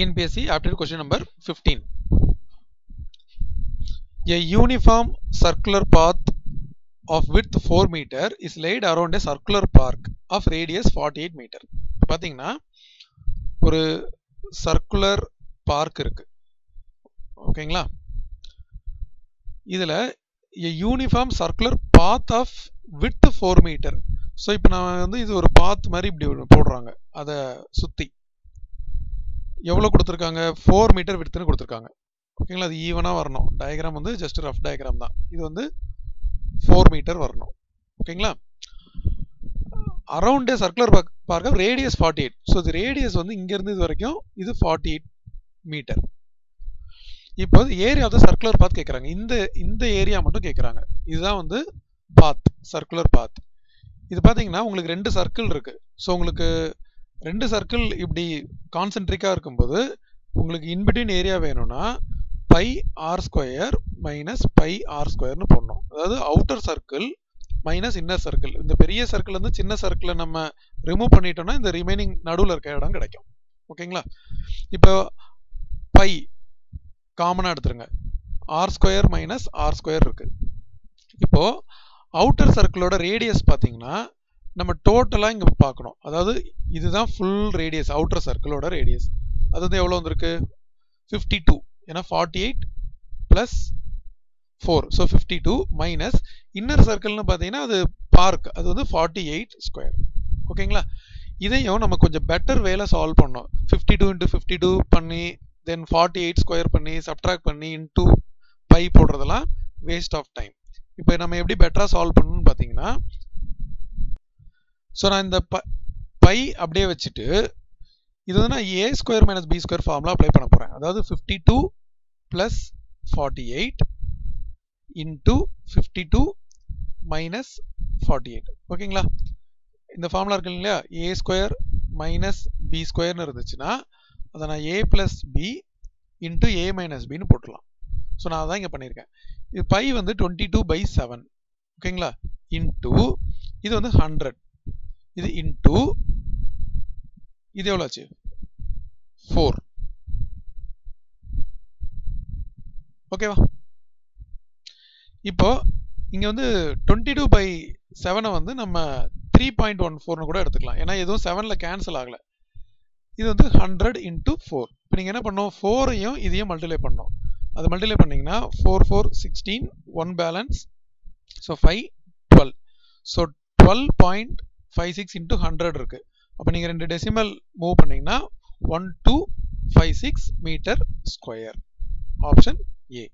TNPSC aptitude question number 15. A uniform circular path of width 4 meter is laid around a circular park of radius 48 meter. பாத்தீங்கன்னா ஒரு circular park இருக்கு. ஓகேங்களா? இதுல a uniform circular path of width 4 meter. So இப்போ நான் வந்து இது ஒரு பாத் மாதிரி இப்படி போடுறாங்க. அதை சுற்றி எவ்வளோ கொடுத்துருக்காங்க? 4 மீட்டர் விட்த்துன்னு கொடுத்துருக்காங்க. ஓகேங்களா? அது ஈவனாக வரணும். டயக்ராம் வந்து ஜஸ்ட் ரஃப் டயக்ராம் தான். இது வந்து 4 மீட்டர் வரணும். ஓகேங்களா? அரௌண்ட் ஏ சர்க்குலர் பார்க்க ரேடியஸ் 48. ஸோ இது ரேடியஸ் வந்து இங்கேருந்து இது வரைக்கும் இது 48 மீட்டர். இப்போ area of the circular path கேட்குறாங்க. இந்த ஏரியா மட்டும் கேட்குறாங்க. இதுதான் வந்து பாத், சர்க்குலர் பாத். இது பார்த்தீங்கன்னா உங்களுக்கு 2 சர்க்கிள் இருக்கு. ஸோ உங்களுக்கு 2 சர்க்கிள் இப்படி கான்சென்ட்ரிக்காக இருக்கும்போது உங்களுக்கு இன்பிட்வீன் ஏரியா வேணும்னா pi r square minus pi r ஸ்கொயர்னு போடணும். அதாவது outer circle minus inner circle. இந்த பெரிய சர்க்கிள் வந்து சின்ன சர்க்கிளை நம்ம ரிமூவ் பண்ணிட்டோம்னா இந்த ரிமைனிங் நடுவில் இருக்க இடம் கிடைக்கும். ஓகேங்களா? இப்போ பை காமனாக எடுத்துருங்க. R square minus r square இருக்கு. இப்போ அவுட்டர் சர்க்கிளோட ரேடியஸ் பார்த்தீங்கன்னா நம்ம டோட்டலாக இங்கே பார்க்கணும். அதாவது இதுதான் ஃபுல் ரேடியஸ், அவுட்டர் சர்க்கிளோட ரேடியஸ். அது வந்து எவ்வளோ வந்திருக்கு? 52. ஏன்னா 48 + 4, ஸோ 52 மைனஸ் இன்னர் சர்க்கிள்னு பார்த்தீங்கன்னா அது பார்க், அது வந்து 48 ஸ்கொயர். ஓகேங்களா? இதையும் நம்ம கொஞ்சம் பெட்டர் வேலை சால்வ் பண்ணோம். 52 × 52 பண்ணி தென் 48 ஸ்கொயர் பண்ணி சப்ட்ராக்ட் பண்ணி இன்டூ பை போடுறதெல்லாம் வேஸ்ட் ஆஃப் டைம். இப்போ நம்ம எப்படி பெட்டராக சால்வ் பண்ணணும்னு பார்த்தீங்கன்னா, ஸோ நான் இந்த பை அப்படியே வச்சுட்டு இது வந்து நான் a square minus b square formula apply பண்ண போகிறேன். அதாவது 52 + 48 இன்டூ 52 மைனஸ் 48. ஓகேங்களா? இந்த ஃபார்முலா இருக்கு இல்லையா? ஏ ஸ்கொயர் மைனஸ் பி ஸ்கொயர்னு இருந்துச்சுன்னா அதை நான் ஏ + பி இன்டூ ஏ மைனஸ் பின்னு போட்டுடலாம். ஸோ நான் அதான் இங்கே பண்ணியிருக்கேன். இது பை வந்து 22/7. ஓகேங்களா? இன்டூ இது வந்து 100. இது இன்டூ இது எவ்வளோ ஆச்சு? 4. ஓகேவா? இப்போ இங்க வந்து 22/7 வந்து நம்ம 3.14 கூட எடுத்துக்கலாம். ஏன்னா எதுவும் 7ல கேன்சல் ஆகல. இது வந்து 100 × 4. இப்போ நீங்க என்ன பண்ணணும்? 4ஐயும் இதையும் மல்டிப்ளை பண்ணணும். அது மல்டிப்ளை பண்ணீங்கன்னா 4 4 16, 1 பேலன்ஸ், ஸோ 5 12. ஸோ 12.56 × 100 இருக்கு. அப்போ நீங்கள் 2 டெசிமல் மூவ் பண்ணீங்கன்னா 1256 மீட்டர் ஸ்கொயர். Option A.